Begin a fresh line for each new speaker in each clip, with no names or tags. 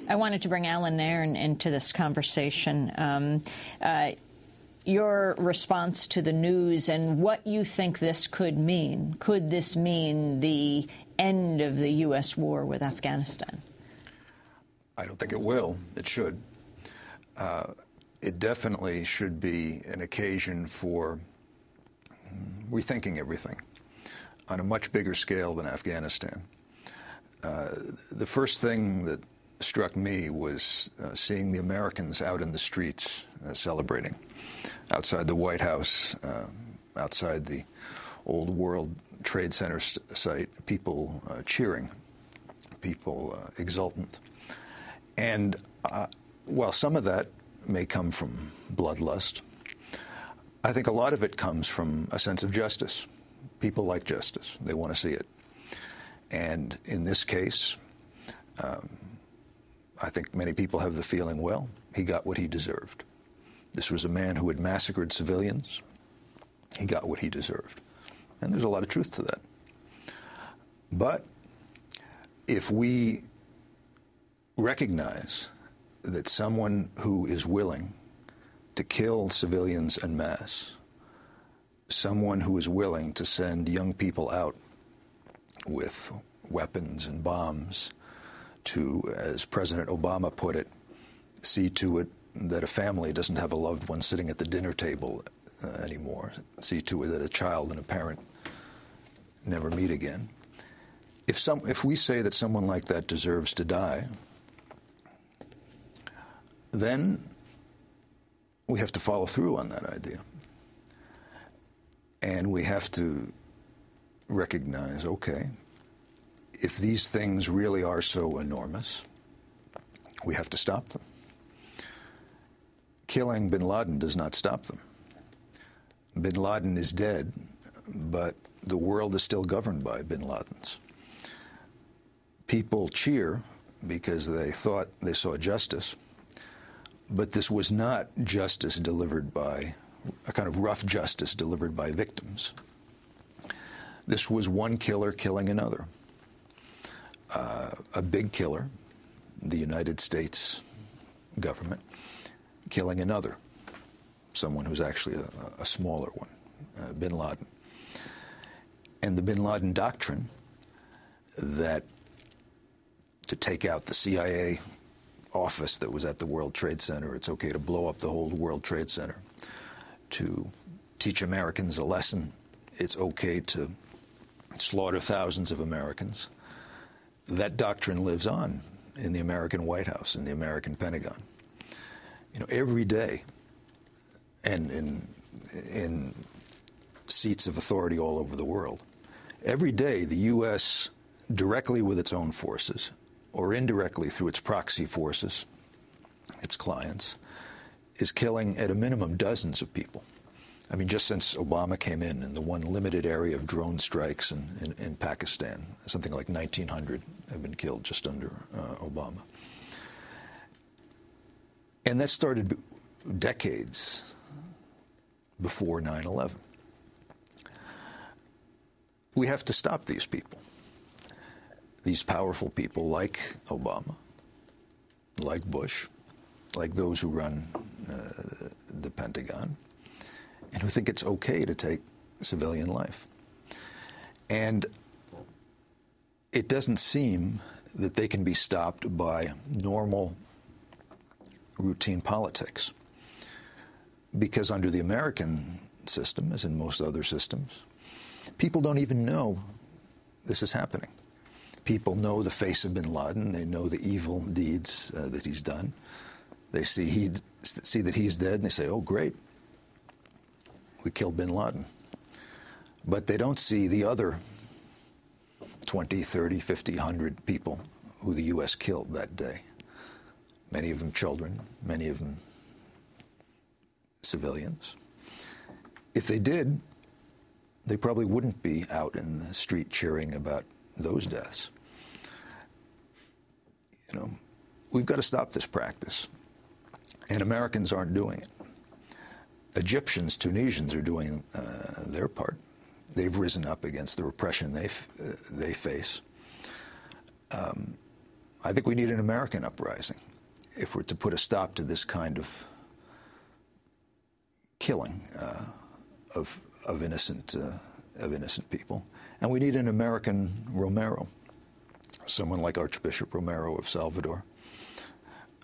I wanted to bring Allen Nairn into this conversation. Your response to the news and what you think this could mean. Could this mean the end of the U.S. war with Afghanistan?
I don't think it will. It should. It definitely should be an occasion for rethinking everything on a much bigger scale than Afghanistan. The first thing that struck me was seeing the Americans out in the streets celebrating, outside the White House, outside the old World Trade Center site, people cheering, people exultant. And while some of that may come from bloodlust, I think a lot of it comes from a sense of justice. People like justice. They want to see it. And in this case, I think many people have the feeling, well, he got what he deserved. This was a man who had massacred civilians. He got what he deserved. And there's a lot of truth to that. But if we recognize that someone who is willing to kill civilians en masse, someone who is willing to send young people out with weapons and bombs to, as President Obama put it, see to it that a family doesn't have a loved one sitting at the dinner table anymore, see to it that a child and a parent never meet again. If we say that someone like that deserves to die, then we have to follow through on that idea. And we have to recognize, okay, if these things really are so enormous, we have to stop them. Killing bin Laden does not stop them. Bin Laden is dead, but the world is still governed by bin Ladens. People cheer because they thought they saw justice, but this was not justice delivered by, a kind of rough justice delivered by victims. This was one killer killing another. A big killer, the United States government, killing another, someone who's actually a smaller one, bin Laden. And the bin Laden doctrine that to take out the CIA office that was at the World Trade Center, it's okay to blow up the whole World Trade Center, to teach Americans a lesson, it's okay to slaughter thousands of Americans. That doctrine lives on in the American White House, in the American Pentagon. You know, every day, and in seats of authority all over the world, every day the U.S., directly with its own forces, or indirectly through its proxy forces, its clients, is killing at a minimum dozens of people. I mean, just since Obama came in the one limited area of drone strikes in Pakistan, something like 1,900 have been killed just under Obama. And that started decades before 9/11. We have to stop these people, these powerful people like Obama, like Bush, like those who run the Pentagon, and who think it's okay to take civilian life. And it doesn't seem that they can be stopped by normal, routine politics. Because under the American system, as in most other systems, people don't even know this is happening. People know the face of bin Laden. They know the evil deeds that he's done. They see that he's dead, and they say, oh, great, we killed bin Laden. But they don't see the other 20, 30, 50, 100 people who the U.S. killed that day. Many of them children, many of them civilians. If they did, they probably wouldn't be out in the street cheering about those deaths. You know, we've got to stop this practice. And Americans aren't doing it. Egyptians, Tunisians are doing their part. They've risen up against the repression they face. I think we need an American uprising if we're to put a stop to this kind of killing of innocent people. And we need an American Romero, someone like Archbishop Romero of Salvador,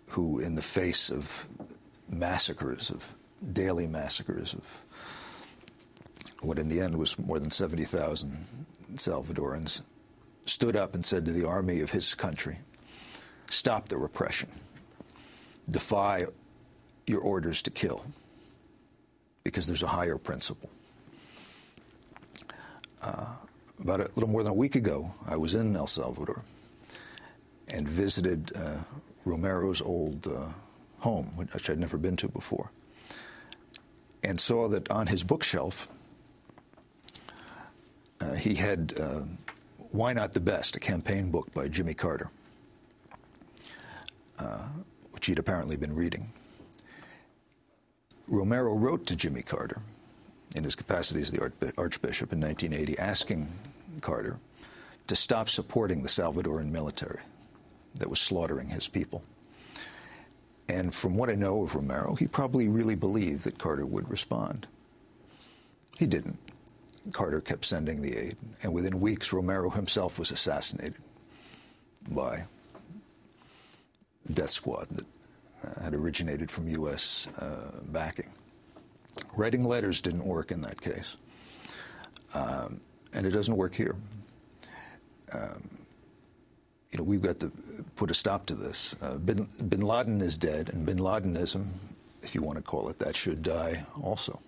who, in the face of massacres, of daily massacres, of what in the end was more than 70,000 Salvadorans, stood up and said to the army of his country, stop the repression, defy your orders to kill, because there's a higher principle. About a little more than a week ago, I was in El Salvador and visited Romero's old home, which I'd never been to before, and saw that on his bookshelf he had Why Not the Best, a campaign book by Jimmy Carter, which he'd apparently been reading. Romero wrote to Jimmy Carter in his capacity as the Archbishop in 1980, asking Carter to stop supporting the Salvadoran military that was slaughtering his people. And from what I know of Romero, he probably really believed that Carter would respond. He didn't. Carter kept sending the aid, and within weeks, Romero himself was assassinated by a death squad that had originated from U.S. backing. Writing letters didn't work in that case, and it doesn't work here. We've got to put a stop to this. Bin Laden is dead, and Bin Ladenism, if you want to call it that, should die also.